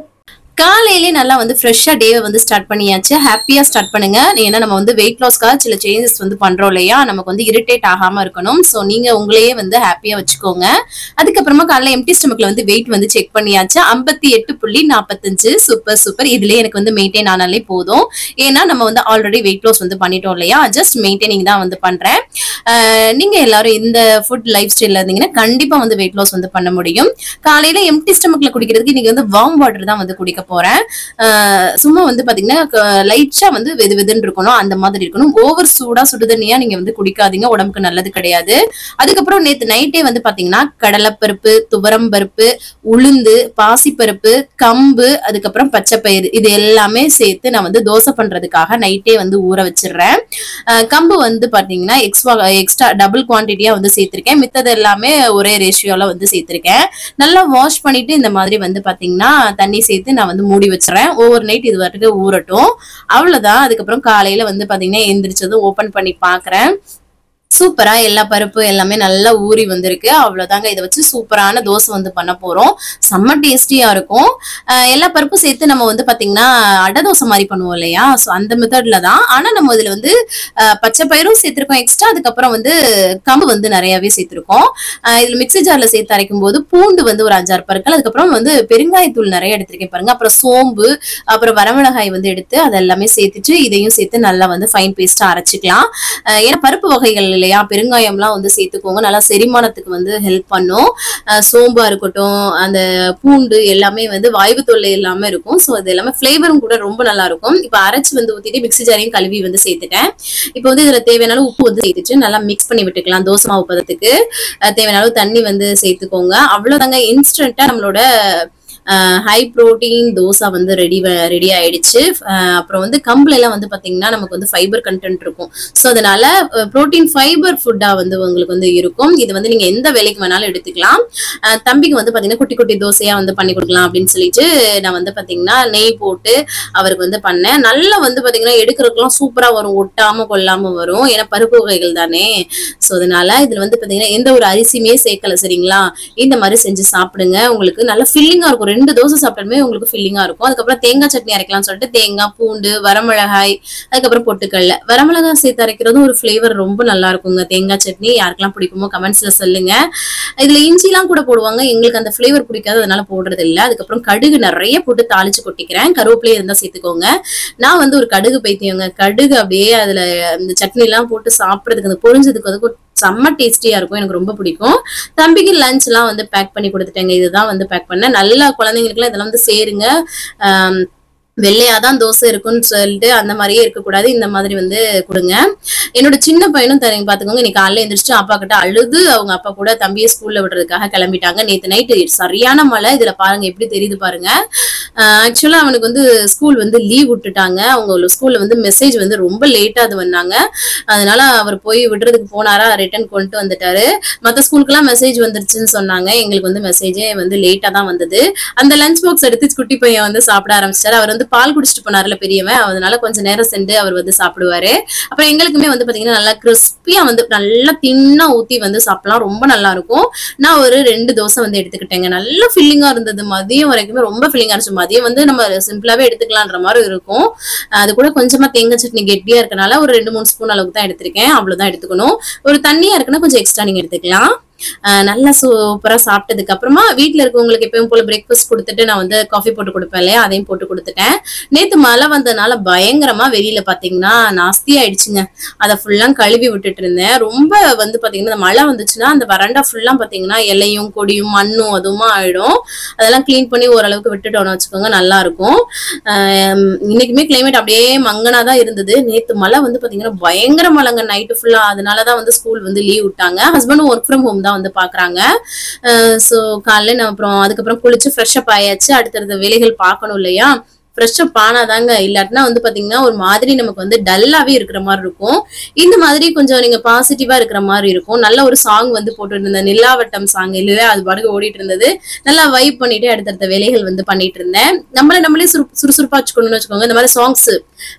காலையிலே நல்லா வந்து ஃப்ரெஷ்ஷா டேவை வந்து ஸ்டார்ட் பண்ணியாச்சு. ஹாப்பியா ஸ்டார்ட் பண்ணுங்க. ஏன்னா நம்ம வந்து வெயிட் லாஸ்க்காக சில சேஞ்சஸ் வந்து பண்றோம் இல்லையா, நமக்கு வந்து இரிட்டேட் ஆகாம இருக்கணும். ஸோ நீங்க உங்களையே வந்து ஹாப்பியா வச்சுக்கோங்க. அதுக்கப்புறமா காலையில எம்டி ஸ்டமக்ல வந்து வெயிட் வந்து செக் பண்ணியாச்சு. 58.45. Super super. இதுலயே எனக்கு வந்து மெயின்டைன் ஆனாலே போதும். ஏன்னா நம்ம வந்து ஆல்ரெடி வெயிட் லாஸ் வந்து பண்ணிட்டோம் இல்லையா, ஜஸ்ட் மெயின்டைனிங் தான் வந்து பண்றேன். நீங்க எல்லாரும் இந்த ஃபுட் லைஃப் ஸ்டைல்ல இருந்தீங்கன்னா கண்டிப்பா வந்து வெயிட் லாஸ் வந்து பண்ண முடியும். காலையில எம்டி ஸ்டமக்ல குடிக்கிறதுக்கு இன்னைக்கு வந்து வார்ம் வாட்டர் தான் வந்து குடிக்க போறேன். சும்மா வந்து பாத்தீங்கன்னா லைட்டா வந்து வெது வெதுன்னு இருக்கணும், அந்த மாதிரி இருக்கணும். ஓவர் சூடா சுடுதண்ணியா நீங்க வந்து குடிக்காதீங்க, உடம்புக்கு நல்லது கிடையாது. அதுக்கப்புறம் நேத்து நைட்டே வந்து பாத்தீங்கன்னா கடலைப்பருப்பு, துவரம் பருப்பு, உளுந்து, பாசிப்பருப்பு, கம்பு, அதுக்கப்புறம் பச்சைப்பயிறு, இது எல்லாமே சேர்த்து நான் வந்து தோசை பண்றதுக்காக நைட்டே வந்து ஊற வச்சிடுறேன். கம்பு வந்து பாத்தீங்கன்னா எக்ஸ்ட்ரா டபுள் குவான்டிட்டியா வந்து சேர்த்திருக்கேன். மித்தது எல்லாமே ஒரே ரேஷியோல வந்து சேர்த்திருக்கேன். நல்லா வாஷ் பண்ணிட்டு இந்த மாதிரி வந்து பாத்தீங்கன்னா தண்ணி சேர்த்து நான் வந்து மூடி வச்சிடறேன். ஓவர் நைட் இது வரைக்கு ஊறட்டும். அவ்வளவுதான். அதுக்கப்புறம் காலையில வந்து பாத்தீங்கன்னா எந்திரிச்சதும் ஓபன் பண்ணி பாக்குறேன். சூப்பரா எல்லா பருப்பு எல்லாமே நல்லா ஊறி வந்திருக்கு. அவ்வளவுதாங்க. இதை வச்சு சூப்பரான தோசை வந்து பண்ண போறோம். செம்ம டேஸ்டியா இருக்கும். எல்லா பருப்பும் சேர்த்து நம்ம வந்து பாத்தீங்கன்னா அடை தோசை மாதிரி பண்ணுவோம் இல்லையா, சோ அந்த மெத்தட்ல தான். ஆனா நம்ம இதுல வந்து பச்சை பயிரும் சேர்த்திருக்கோம் எக்ஸ்ட்ரா. அதுக்கப்புறம் வந்து கம்பு வந்து நிறையவே சேர்த்திருக்கோம். இதுல மிக்ஸி ஜார்ல சேர்த்து அரைக்கும் போது பூண்டு வந்து ஒரு 5-6 பருக்கள், அதுக்கப்புறம் வந்து பெருங்காயத்தூள் நிறைய எடுத்திருக்கேன் பாருங்க, அப்புறம் சோம்பு, அப்புறம் வரமிளகாய் வந்து எடுத்து அதெல்லாமே சேர்த்துட்டு இதையும் சேர்த்து நல்லா வந்து ஃபைன் பேஸ்டா அரைச்சிக்கலாம். ஏன்னா பருப்பு வகைகள் இல்லையா, பெருங்காயம்லாம் வந்து சேர்த்துக்கோங்க, நல்லா செரிமானத்துக்கு வந்து ஹெல்ப் பண்ணும். சோம்பா இருக்கட்டும், அந்த பூண்டு எல்லாமே வந்து வாய்வு தொல்லை இல்லாம இருக்கும். ஸோ அது எல்லாமே ஃபிளேவரும் கூட ரொம்ப நல்லா இருக்கும். இப்போ அரைச்சு வந்து ஊத்திட்டு மிக்ஸி ஜாரையும் கழுவி வந்து சேர்த்துட்டேன். இப்போ வந்து இதுல தேவையான உப்பு வந்து சேர்த்துட்டு நல்லா மிக்ஸ் பண்ணி விட்டுக்கலாம். தோசை மாவு பதத்துக்கு தேவையான அளவு தண்ணி வந்து சேர்த்துக்கோங்க. அவ்வளவுதாங்க. இன்ஸ்டன்டா நம்மளோட ஹை புரோட்டீன் தோசை வந்து ரெடி ஆயிடுச்சு. அப்புறம் வந்து கம்புல எல்லாம் வந்து பாத்தீங்கன்னா நமக்கு வந்து ஃபைபர் கண்டென்ட் இருக்கும். ஸோ அதனால புரோட்டீன் ஃபைபர் ஃபுட்டா வந்து உங்களுக்கு வந்து இருக்கும். இது வந்து நீங்க எந்த வேலைக்கு வேணாலும் எடுத்துக்கலாம். தம்பிக்கு வந்து பாத்தீங்கன்னா குட்டி குட்டி தோசையா வந்து பண்ணி கொடுக்கலாம் அப்படின்னு சொல்லிட்டு நான் வந்து பாத்தீங்கன்னா நெய் போட்டு அவருக்கு வந்து பண்ணேன். நல்லா வந்து பாத்தீங்கன்னா எடுக்கிறதுக்கெல்லாம் சூப்பரா வரும், ஒட்டாம கொள்ளாம வரும். ஏன்னா பருப்பு வகைகள் தானே. ஸோ அதனால இதுல வந்து பாத்தீங்கன்னா எந்த ஒரு அரிசியுமே சேர்க்கல. சரிங்களா? இந்த மாதிரி செஞ்சு சாப்பிடுங்க. உங்களுக்கு நல்ல ஃபில்லிங்கா இருக்கும். 2 தோசை சாப்பிட்டாலுமே உங்களுக்கு ஃபில்லிங்கா இருக்கும். அதுக்கப்புறம் தேங்காய் சட்னி அரைக்கலாம்னு சொல்லிட்டு தேங்காய், பூண்டு, வரமிளகாய், அதுக்கப்புறம் பொட்டுக்கடலை, வரமிளகாய் சேர்த்து அரைக்கிறதும் ஒரு ஃபிளேவர் ரொம்ப நல்லா இருக்குங்க. தேங்காய் சட்னி யாருக்கெல்லாம் பிடிக்குமோ கமெண்ட்ஸ்ல சொல்லுங்க. இதுல இஞ்சிலாம் கூட போடுவாங்க, எங்களுக்கு அந்த ஃபிளேவர் பிடிக்காது, அதனால போடுறது இல்லை. அதுக்கப்புறம் கடுகு நிறைய போட்டு தாளிச்சு கொட்டிக்கிறேன். கருவேப்பிலையே இருந்தா சேர்த்துக்கோங்க. நான் வந்து ஒரு கடுகு பைத்தியங்க. கடுகு அப்படியே அதுல இந்த சட்னி எல்லாம் போட்டு சாப்பிடுறதுக்கு, அந்த பொரிஞ்சதுக்கு வந்து செம்ம டேஸ்டியா இருக்கும். எனக்கு ரொம்ப பிடிக்கும். தம்பிக்கு லஞ்ச் எல்லாம் வந்து பேக் பண்ணி கொடுத்துட்டேங்க. இதுதான் வந்து பேக் பண்ணேன். நல்லா குழந்தைங்களுக்கு எல்லாம் இதெல்லாம் வந்து சேருங்க. வெள்ளையாதான் தோசை இருக்குன்னு சொல்லிட்டு அந்த மாதிரியே இருக்கக்கூடாது, இந்த மாதிரி வந்து கொடுங்க. என்னோட சின்ன பையனும் தரீங்க பாத்துக்கோங்க. இன்னைக்கு காலையில எந்திரிச்சு அப்பா கிட்ட அழுது அவங்க அப்பா கூட தம்பியை ஸ்கூல்ல விடுறதுக்காக கிளம்பிட்டாங்க. நேத்து நைட்டு சரியான மழை. இதுல பாருங்க எப்படி தெரியுது பாருங்க. ஆக்சுவலா அவனுக்கு வந்து ஸ்கூல் வந்து லீவ் விட்டுட்டாங்க. அவங்க ஸ்கூல்ல வந்து மெசேஜ் வந்து ரொம்ப லேட்டா அது வந்தாங்க. அதனால அவர் போய் விடுறதுக்கு போனாரா, ரிட்டர்ன் கொண்டு வந்துட்டாரு. மத்த ஸ்கூலுக்குலாம் மெசேஜ் வந்துருச்சுன்னு சொன்னாங்க. எங்களுக்கு வந்து மெசேஜே வந்து லேட்டா தான் வந்தது. அந்த லஞ்ச் பாக்ஸ் எடுத்து குட்டி பையன் வந்து சாப்பிட ஆரம்பிச்சிட்டாரு. அவர் வந்து பால் குடிச்சிட்டு போனார்ல பெரியவன், அதனால கொஞ்சம் நேரம் சென்று அவர் வந்து சாப்பிடுவாரு. அப்புறம் எங்களுக்குமே வந்து பாத்தீங்கன்னா நல்லா கிறிஸ்பியா வந்து நல்லா தின்னா ஊத்தி வந்து சாப்பிடலாம், ரொம்ப நல்லா இருக்கும். நான் ஒரு 2 தோசை வந்து எடுத்துக்கிட்டேங்க. நல்ல ஃபில்லிங்கா இருந்தது. மதியம் வரைக்குமே ரொம்ப ஃபில்லிங்கா இருந்துச்சு. மதியம் வந்து நம்ம சிம்பிளாவே எடுத்துக்கலான்ற மாதிரி இருக்கும். அது கூட கொஞ்சமா தேங்காய் சட்னி கெட்டியா இருக்கனால ஒரு 2-3 ஸ்பூன் அளவுக்கு தான் எடுத்திருக்கேன். அவ்வளவுதான் எடுத்துக்கணும். ஒரு தண்ணியா இருக்குன்னா கொஞ்சம் எக்ஸ்ட்ரா நீங்க எடுத்துக்கலாம். நல்லா சூப்பரா சாப்பிட்டதுக்கு அப்புறமா வீட்டுல இருக்கவங்களுக்கு எப்பயும் போல பிரேக்ஃபாஸ்ட் கொடுத்துட்டு நான் வந்து காஃபி போட்டு கொடுப்பேன் இல்லையா, அதையும் போட்டு கொடுத்துட்டேன். நேத்து மழை வந்ததுனால பயங்கரமா வெளியில பாத்தீங்கன்னா நாஸ்தி ஆயிடுச்சுங்க. அதை ஃபுல்லா கழுவி விட்டுட்டு இருந்தேன். ரொம்ப வந்து பாத்தீங்கன்னா மழை வந்துச்சுன்னா அந்த வறண்டா ஃபுல்லா பாத்தீங்கன்னா இலையும் கொடியும் மண்ணும் அதுவுமா ஆயிடும். அதெல்லாம் கிளீன் பண்ணி ஓரளவுக்கு விட்டுட்டோம்னு வச்சுக்கோங்க, நல்லா இருக்கும். இன்னைக்குமே கிளைமேட் அப்படியே மங்கனாதான் இருந்தது. நேத்து மழை வந்து பாத்தீங்கன்னா பயங்கர மழைங்க நைட்டு ஃபுல்லா. அதனாலதான் வந்து ஸ்கூல் வந்து லீவ் விட்டாங்க. ஹஸ்பண்டும் ஒர்க் ஃப்ரம் ஹோம் தான் வந்து பாக்குறாங்க. சோ காலையில நான் அப்புறம் அதுக்கப்புறம் குளிச்சு ஃப்ரெஷ் அப் ஆயாச்சு. அடுத்தடுத்த வேலைகள் பார்க்கணும் இல்லையா, ஃப்ரெஷ் அப் ஆனாதாங்க. இல்லாட்டினா வந்து பாத்தீங்கன்னா ஒரு மாதிரி நமக்கு வந்து டல்லாவே இருக்கிற மாதிரி இருக்கும். இந்த மாதிரி கொஞ்சம் நீங்க பாசிட்டிவா இருக்கிற மாதிரி இருக்கும். நல்ல ஒரு சாங் வந்து போட்டு இருந்தேன், நிலாவட்டம் சாங் இல்லையா, அது பாட்டுக்கு ஓடிட்டு இருந்தது. நல்லா வைப் பண்ணிட்டு அடுத்தடுத்த வேலைகள் வந்து பண்ணிட்டு இருந்தேன். நம்மளே சுறுசுறுப்பா வச்சுக்கணும்னு வச்சுக்கோங்க. இந்த மாதிரி சாங்ஸ்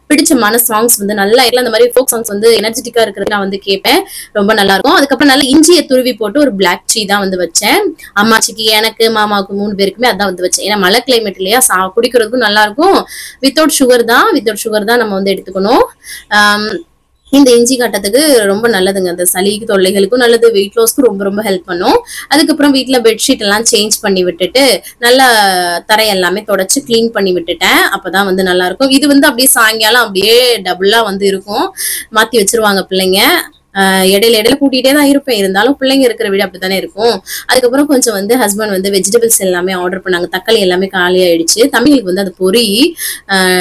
பிடிச்சமான சாங்ஸ் வந்து நல்லா இந்த மாதிரி ஃபோக் சாங்ஸ் வந்து எனர்ஜெட்டிக்கா இருக்கிறது நான் வந்து கேட்பேன். ரொம்ப நல்லா இருக்கும். அதுக்கப்புறம் நல்லா இஞ்சியை துருவி போட்டு ஒரு பிளாக் டீ தான் வந்து வச்சேன். அம்மாச்சிக்கு, எனக்கு, மாமாவுக்கு 3 பேருக்குமே அதான் வந்து வச்சேன். ஏன்னா மழை கிளைமேட் இல்லையா, குடிக்கிறதுக்கும் நல்லா இருக்கும். வித்தவுட் சுகர் தான் நம்ம வந்து எடுத்துக்கணும். இந்த இஞ்சி காட்டத்துக்கு ரொம்ப நல்லதுங்க. அந்த சளிக்கு தொல்லைகளுக்கும் நல்லது, வெயிட் லாஸ்க்கும் ரொம்ப ரொம்ப ஹெல்ப் பண்ணும். அதுக்கப்புறம் வீட்டுல பெட்ஷீட் எல்லாம் சேஞ்ச் பண்ணி விட்டுட்டு நல்லா தரை எல்லாமே தொடச்சு கிளீன் பண்ணி விட்டுட்டேன். அப்பதான் வந்து நல்லா இருக்கும். இது வந்து அப்படியே சாயங்காலம் அப்படியே டபுளா வந்து இருக்கும். மாத்தி வச்சிருவாங்க பிள்ளைங்க. இடையில கூட்டிகிட்டே தான் இருப்பேன். இருந்தாலும் பிள்ளைங்க இருக்கிற வீடு அப்படித்தானே இருக்கும். அதுக்கப்புறம் கொஞ்சம் வந்து ஹஸ்பண்ட் வந்து வெஜிடபிள்ஸ் எல்லாமே ஆர்டர் பண்ணாங்க. தக்காளி எல்லாமே காலி ஆயிடுச்சு. தம்பிகளுக்கு வந்து அது பொரி,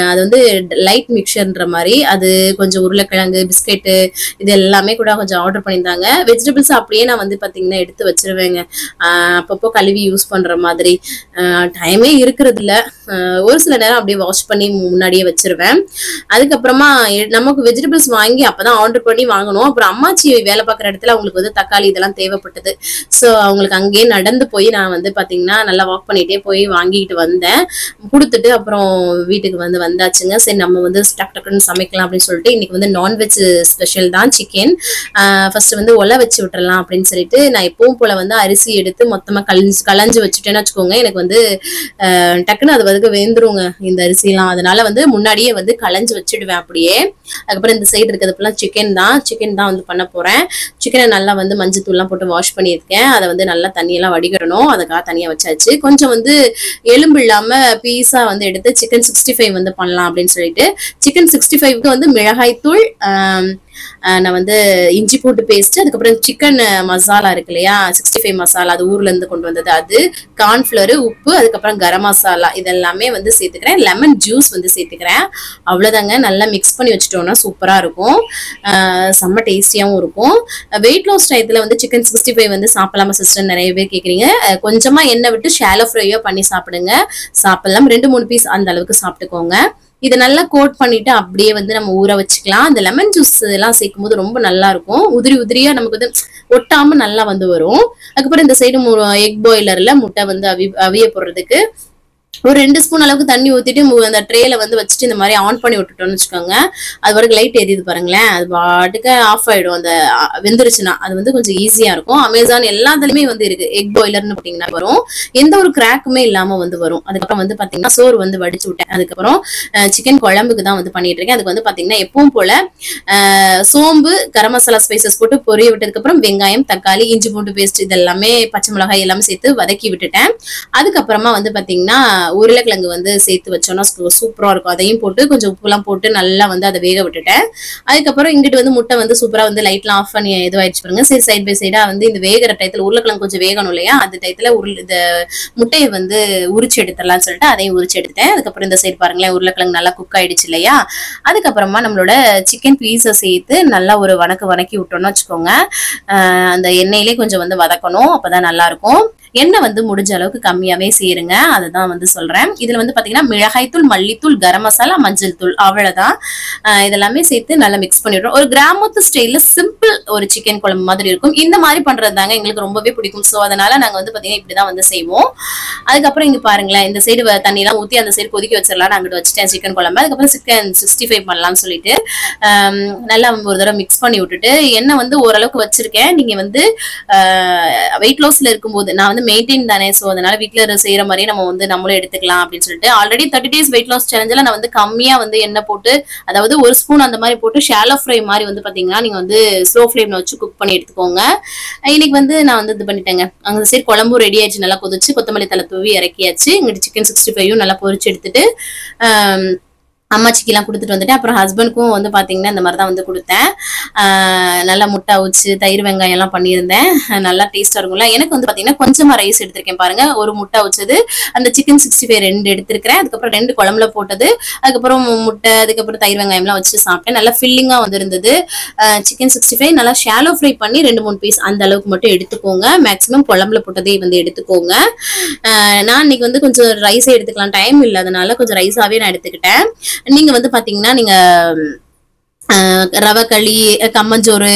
அது வந்து லைட் மிக்சர்ன்ற மாதிரி, அது கொஞ்சம் உருளைக்கிழங்கு, பிஸ்கெட்டு இது எல்லாமே கூட கொஞ்சம் ஆர்டர் பண்ணியிருந்தாங்க. வெஜிடபிள்ஸ் அப்படியே நான் வந்து பாத்தீங்கன்னா எடுத்து வச்சிருவேங்க. அப்பப்போ கழுவி யூஸ் பண்ற மாதிரி. டைமே இருக்கிறது இல்ல. ஒரு சில நேரம் அப்படியே வாஷ் பண்ணி முன்னாடியே வச்சிருவேன். அதுக்கப்புறமா நமக்கு வெஜிடபிள்ஸ் வாங்கி அப்பதான் ஆர்டர் பண்ணி வாங்கணும். அப்புறம் அம்மாச்சி வேலை பார்க்குற இடத்துல அவங்களுக்கு வந்து தக்காளி இதெல்லாம் தேவைப்பட்டது. ஸோ அவங்களுக்கு அங்கேயே நடந்து போய் நான் வந்து பாத்தீங்கன்னா நல்லா வாக் பண்ணிட்டே போய் வாங்கிட்டு வந்தேன். கொடுத்துட்டு அப்புறம் வீட்டுக்கு வந்து வந்தாச்சுங்க. சரி நம்ம வந்து டக்குன்னு சமைக்கலாம் அப்படின்னு சொல்லிட்டு இன்னைக்கு வந்து நான்வெஜ் ஸ்பெஷல் தான், சிக்கன். ஃபர்ஸ்ட் வந்து ஒலை வச்சு விட்டுறலாம் அப்படின்னு சொல்லிட்டு நான் எப்பவும் போல வந்து அரிசி எடுத்து மொத்தமா களைஞ்சு வச்சுட்டேன்னு வச்சுக்கோங்க. எனக்கு வந்து டக்குன்னு அது வந்து வேந்துருங்க இந்த அரிசிலாம். அதனால வந்து முன்னாடியே வந்து களைஞ்சு வச்சிடுவேன் அப்படியே. அதுக்கப்புறம் இந்த சைடு இருக்கிறது சிக்கன் தான் வந்து பண்ண போறேன். சிக்கனை நல்லா வந்து மஞ்சள் தூள்லாம் போட்டு வாஷ் பண்ணியிருக்கேன். அதை வந்து நல்லா தண்ணியெல்லாம் வடிகட்டணும். அதுக்காக தனியா வச்சாச்சு. கொஞ்சம் வந்து எலும்பு இல்லாம பீஸா வந்து எடுத்து சிக்கன் 65 வந்து பண்ணலாம் அப்படின்னு சொல்லிட்டு சிக்கன் 65க்கு வந்து மிளகாய் தூள், நான் வந்து இஞ்சி பூண்டு பேஸ்ட், அதுக்கப்புறம் சிக்கன் மசாலா இருக்கு இல்லையா, 65 மசாலா, அது ஊர்ல இருந்து கொண்டு வந்தது, அது கார்ன்ஃபிளவர், உப்பு, அதுக்கப்புறம் கரம் மசாலா இதெல்லாமே வந்து சேர்த்துக்கிறேன். லெமன் ஜூஸ் வந்து சேர்த்துக்கிறேன். அவ்வளவுதாங்க. நல்லா மிக்ஸ் பண்ணி வச்சுட்டோம்னா சூப்பரா இருக்கும். செம்ம டேஸ்டியாவும் இருக்கும். வெயிட் லாஸ் டயத்துல வந்து சிக்கன் 65 வந்து சாப்பிடலாமா சிஸ்டர் நிறைய பேர் கேக்குறீங்க. கொஞ்சமா எண்ணெய் விட்டு ஷாலோ ஃப்ரையோ பண்ணி சாப்பிடுங்க. சாப்பிடலாம். 2-3 பீஸ் அந்த அளவுக்கு சாப்பிட்டுக்கோங்க. இதை நல்லா கோட் பண்ணிட்டு அப்படியே வந்து நம்ம ஊற வச்சுக்கலாம். அந்த லெமன் ஜூஸ் எல்லாம் சேர்க்கும் போது ரொம்ப நல்லா இருக்கும். உதிரியா நமக்கு வந்து ஒட்டாம நல்லா வந்து வரும். அதுக்கப்புறம் இந்த சைடு எக் பாய்லர்ல முட்டை வந்து அவிய போடுறதுக்கு ஒரு 2 ஸ்பூன் அளவுக்கு தண்ணி ஊத்திட்டு அந்த ட்ரேல வந்து வச்சுட்டு இந்த மாதிரி ஆன் பண்ணி விட்டுட்டோம்னு வச்சுக்கோங்க. அது வரைக்கும் லைட் எரியுது பாருங்களேன், அது பாட்டுக்கு ஆஃப் ஆயிடும். அந்த வெந்துருச்சுன்னா அது வந்து கொஞ்சம் ஈஸியா இருக்கும். அமேசான் எல்லாத்துலயுமே வந்து இருக்கு. எக் பாய்லர்னு பாத்தீங்கன்னா வரும், எந்த ஒரு கிராக்குமே இல்லாம வந்து வரும். அதுக்கப்புறம் வந்து பாத்தீங்கன்னா சோறு வந்து வடிச்சு விட்டேன். அதுக்கப்புறம் சிக்கன் குழம்புக்கு தான் வந்து பண்ணிட்டு இருக்கேன். அதுக்கு வந்து பாத்தீங்கன்னா எப்பவும் போல சோம்பு, கரம் மசாலா ஸ்பைசஸ் போட்டு பொரிய விட்டதுக்கு அப்புறம் வெங்காயம், தக்காளி, இஞ்சி பூண்டு பேஸ்ட் இதெல்லாமே, பச்சை மிளகாய் எல்லாமே சேர்த்து வதக்கி விட்டுட்டேன். அதுக்கப்புறமா வந்து பாத்தீங்கன்னா உருளைக்கிழங்கு வந்து சேர்த்து வச்சோம்னா சூப்பரா இருக்கும். அதையும் போட்டு கொஞ்சம் உப்புலாம் போட்டு நல்லா வந்து அதை வேக விட்டுட்டேன். அதுக்கப்புறம் இங்கிட்டு வந்து முட்டை வந்து சூப்பரா வந்து லைட்லாம் ஆஃப் பண்ணி இதுவாயிடுச்சு பாருங்க. சரி சைட் பை சைடா வந்து இந்த வேகிற டயத்துல உருளைக்கிழங்கு கொஞ்சம் வேகணும் இல்லையா, அந்த டயத்துல இந்த முட்டையை வந்து உரிச்சு எடுத்துடலாம்னு சொல்லிட்டு அதையும் உரிச்சு எடுத்தேன். அதுக்கப்புறம் இந்த சைடு பாருங்களேன், உருளைக்கிழங்கு நல்லா குக் ஆயிடுச்சு இல்லையா. அதுக்கப்புறமா நம்மளோட சிக்கன் பீஸை சேர்த்து நல்லா ஒரு வணக்கி விட்டோம்னு வச்சுக்கோங்க. அந்த எண்ணெயிலே கொஞ்சம் வந்து வதக்கணும், அப்பதான் நல்லா இருக்கும். எண்ணெய் வந்து முடிஞ்ச அளவுக்கு கம்மியாவே சேருங்க, அதுதான் வந்து சொல்றேன். இதுல வந்து பாத்தீங்கன்னா மிளகாய் தூள், மல்லித்தூள், கரம் மசாலா, மஞ்சள் தூள், அவ்வளவுதான். இதெல்லாமே சேர்த்து நல்லா மிக்ஸ் பண்ணிடுறோம். ஒரு கிராமத்து ஸ்டைல்ல சிம்பிள் ஒரு சிக்கன் குழம்பு மாதிரி இருக்கும். இந்த மாதிரி பண்றது தாங்க எங்களுக்கு ரொம்பவே பிடிக்கும். சோ அதனால நாங்க வந்து பாத்தீங்கன்னா இப்படிதான் வந்து செய்வோம். அதுக்கப்புறம் இங்க பாருங்களேன், இந்த சைடு தண்ணி எல்லாம் ஊத்தி அந்த சைடு கொதிக்க வச்சிடலாம். அங்கிட்டு வச்சுட்டேன் சிக்கன் குழம்பு. அதுக்கப்புறம் சிக்கன் 65 பண்ணலாம்னு சொல்லிட்டு நல்லா ஒரு தடவை மிக்ஸ் பண்ணி விட்டுட்டு எண்ணெய் வந்து ஓரளவுக்கு வச்சிருக்கேன். நீங்க வந்து வெயிட் லாஸ்ல இருக்கும்போது நான் வந்து வந்து மெயின்டைன் தானே, சோ அதனால வீட்டுல செய்யற மாதிரி நம்ம வந்து நம்மளும் எடுத்துக்கலாம் அப்படின்னு சொல்லிட்டு ஆல்ரெடி 30 days வெயிட் லாஸ் சேலஞ்சில் நான் வந்து கம்மியா வந்து எண்ணெய் போட்டு, அதாவது 1 ஸ்பூன் அந்த மாதிரி போட்டு ஷாலோ ஃப்ரை மாதிரி வந்து பாத்தீங்கன்னா நீங்க வந்து ஸ்லோ ஃபிளேம்ல வச்சு குக் பண்ணி எடுத்துக்கோங்க. இன்னைக்கு வந்து நான் வந்து இது பண்ணிட்டேங்க. அங்க சரி குழம்பும் ரெடி ஆயிடுச்சு, நல்லா கொதிச்சு கொத்தமல்லி தலை தூவி இறக்கியாச்சு. இங்கிட்டு சிக்கன் 65 நல்லா பொரிச்சு எடுத்துட்டு அம்மாச்சிக்கெல்லாம் கொடுத்துட்டு வந்துட்டேன். அப்புறம் ஹஸ்பண்டுக்கும் வந்து பாத்தீங்கன்னா இந்த மாதிரி தான் வந்து கொடுத்தேன். நல்லா முட்டை அவிச்சு தயிர் வெங்காயம் எல்லாம் பண்ணியிருந்தேன். நல்லா டேஸ்டா இருக்கும்ல. எனக்கு வந்து பாத்தீங்கன்னா கொஞ்சமா ரைஸ் எடுத்திருக்கேன் பாருங்க. ஒரு முட்டை அவிச்சது, அந்த சிக்கன் 65 2 எடுத்திருக்கிறேன். அதுக்கப்புறம் 2 குழம்புல போட்டது, அதுக்கப்புறம் முட்டை, அதுக்கப்புறம் தயிர் வெங்காயம் எல்லாம் வச்சு சாப்பிட்டேன். நல்லா ஃபில்லிங்கா வந்து இருந்தது. சிக்கன் 65 நல்லா ஷாலோ ஃப்ரை பண்ணி 2-3 பீஸ் அந்த அளவுக்கு மட்டும் எடுத்துக்கோங்க. மேக்சிமம் குழம்புல போட்டதே வந்து எடுத்துக்கோங்க. நான் இன்னைக்கு வந்து கொஞ்சம் ரைஸே எடுத்துக்கலாம், டைம் இல்லாதனால கொஞ்சம் ரைஸாவே நான் எடுத்துக்கிட்டேன். நீங்க வந்து பாத்தீங்கன்னா நீங்க ரவை களி, கம்மஞ்சோறு,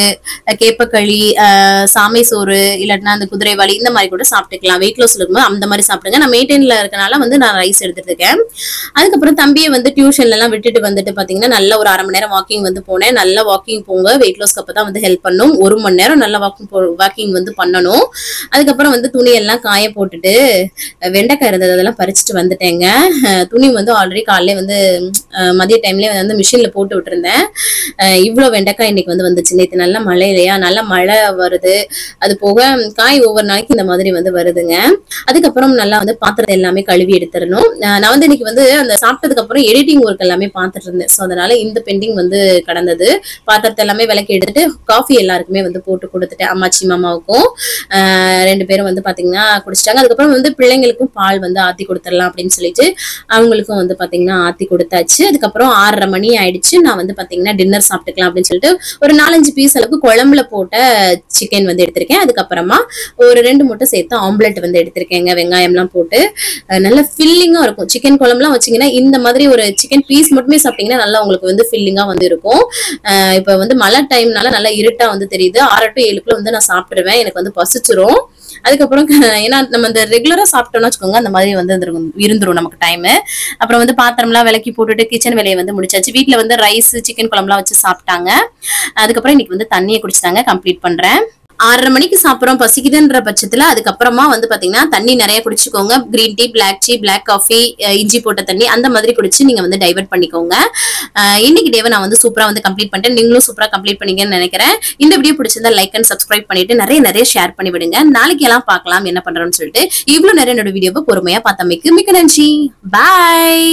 கேப்பக்களி, சாமை சோறு, இல்லாட்டினா அந்த குதிரைவாளி இந்த மாதிரி கூட சாப்பிட்டுக்கலாம். வெயிட் லாஸ் இருக்கும்போது அந்த மாதிரி சாப்பிடுங்க. நான் மெயின்டைன்ல இருக்கனால வந்து நான் ரைஸ் எடுத்துட்டு இருக்கேன். அதுக்கப்புறம் தம்பியை வந்து டியூஷன்ல எல்லாம் விட்டுட்டு வந்துட்டு பாத்தீங்கன்னா நல்ல ஒரு 1/2 மணி நேரம் வாக்கிங் வந்து போனேன். நல்லா வாக்கிங் போங்க, வெயிட் லாஸ்க்கு அப்பதான் வந்து ஹெல்ப் பண்ணும். 1 மணி நேரம் நல்லா வாக்கிங் வந்து பண்ணணும். அதுக்கப்புறம் வந்து துணி எல்லாம் காய போட்டுட்டு வெண்டைக்காய் இருந்தது அதெல்லாம் பறிச்சுட்டு வந்துட்டேங்க. துணி வந்து ஆல்ரெடி காலையில வந்து மதிய டைம்லயே வந்து மிஷின்ல போட்டு விட்டுருந்தேன். இவ்வளவு வெண்டைக்காய் இன்னைக்கு வந்து வந்துச்சு. நேற்று நல்ல மழை இல்லையா, நல்ல மழை வருது. அது போக காய் ஒவ்வொரு நாளைக்கு இந்த மாதிரி வந்து வருதுங்க. அதுக்கப்புறம் நல்லா வந்து பாத்திரத்தை எல்லாமே கழுவி எடுத்துடணும். நான் வந்து இன்னைக்கு வந்து அந்த சாப்பிட்டதுக்கு அப்புறம் எடிட்டிங் ஒர்க் எல்லாமே பார்த்துட்டு இருந்தேன். ஸோ அதனால இந்த பெண்டிங் வந்து கடந்தது. பாத்திரத்தை எல்லாமே விளக்கி எடுத்துட்டு காஃபி எல்லாருக்குமே வந்து போட்டு கொடுத்துட்டேன். அம்மாச்சி மாமாவுக்கும் 2 பேரும் வந்து பாத்தீங்கன்னா குடிச்சிட்டாங்க. அதுக்கப்புறம் வந்து பிள்ளைங்களுக்கும் பால் வந்து ஆத்தி கொடுத்துடலாம் அப்படின்னு சொல்லிட்டு அவங்களுக்கும் வந்து பாத்தீங்கன்னா ஆத்தி கொடுத்தாச்சு. அதுக்கப்புறம் 6:30 மணி ஆயிடுச்சு. நான் வந்து பாத்தீங்கன்னா டின்னர் சாப்பிட்டுக்கலாம் அப்படின்னு சொல்லிட்டு ஒரு 4-5 பீஸ் அளவுக்கு குழம்புல போட்ட சிக்கன் வந்து எடுத்திருக்கேன். அதுக்கப்புறமா ஒரு 2 முட்டை சேர்த்து ஆம்லெட் வந்து எடுத்திருக்கேங்க. வெங்காயம் எல்லாம் போட்டு நல்ல ஃபில்லிங்கா இருக்கும். சிக்கன் குழம்புலாம் வச்சீங்கன்னா இந்த மாதிரி ஒரு சிக்கன் பீஸ் மட்டுமே சாப்பிட்டீங்கன்னா நல்லா உங்களுக்கு வந்து ஃபில்லிங்கா வந்து இருக்கும். இப்ப வந்து மழை டைம்னால நல்லா இருட்டா வந்து தெரியுது. 6 to 7 வந்து நான் சாப்பிட்டுருவேன். எனக்கு வந்து பசிச்சிரும். அதுக்கப்புறம் ஏன்னா நம்ம இந்த ரெகுலரா சாப்பிட்டோம்னு வச்சுக்கோங்க அந்த மாதிரி வந்து இருந்துரும் நமக்கு டைம். அப்புறம் வந்து பாத்திரம் எல்லாம் விளக்கி போட்டுட்டு கிச்சன் வேலையை வந்து முடிச்சாச்சு. வீட்டுல வந்து ரைஸ் சிக்கன் குழம்புலாம் வச்சு சாப்பிட்டாங்க. அதுக்கப்புறம் இன்னைக்கு வந்து தண்ணியை குடிச்சிட்டாங்க. கம்ப்ளீட் பண்றேன். 6:30 மணிக்கு சாப்பிட்றோம், பசிக்குதுன்ற பட்சத்துல அதுக்கப்புறமா வந்து பாத்தீங்கன்னா தண்ணி நிறைய குடிச்சுக்கோங்க. Green tea, black tea, black coffee, இஞ்சி போட்ட தண்ணி அந்த மாதிரி குடிச்சு நீங்க வந்து டைவர்ட் பண்ணிக்கோங்க. இன்னைக்கு டேவை நான் வந்து சூப்பரா வந்து கம்ப்ளீட் பண்ணிட்டேன். நீங்களும் சூப்பரா கம்ப்ளீட் பண்ணீங்கன்னு நினைக்கிறேன். இந்த வீடியோ பிடிச்சிருந்தா லைக் அண்ட் சப்ஸ்கிரைப் பண்ணிட்டு நிறைய ஷேர் பண்ணி விடுங்க. நாளைக்கு எல்லாம் பார்க்கலாம் என்ன பண்றோம்னு சொல்லிட்டு. இவ்வளவு நேரம் என்னோட வீடியோவை பொறுமையா பார்த்தமைக்கு மிக்க நன்றி. பாய்.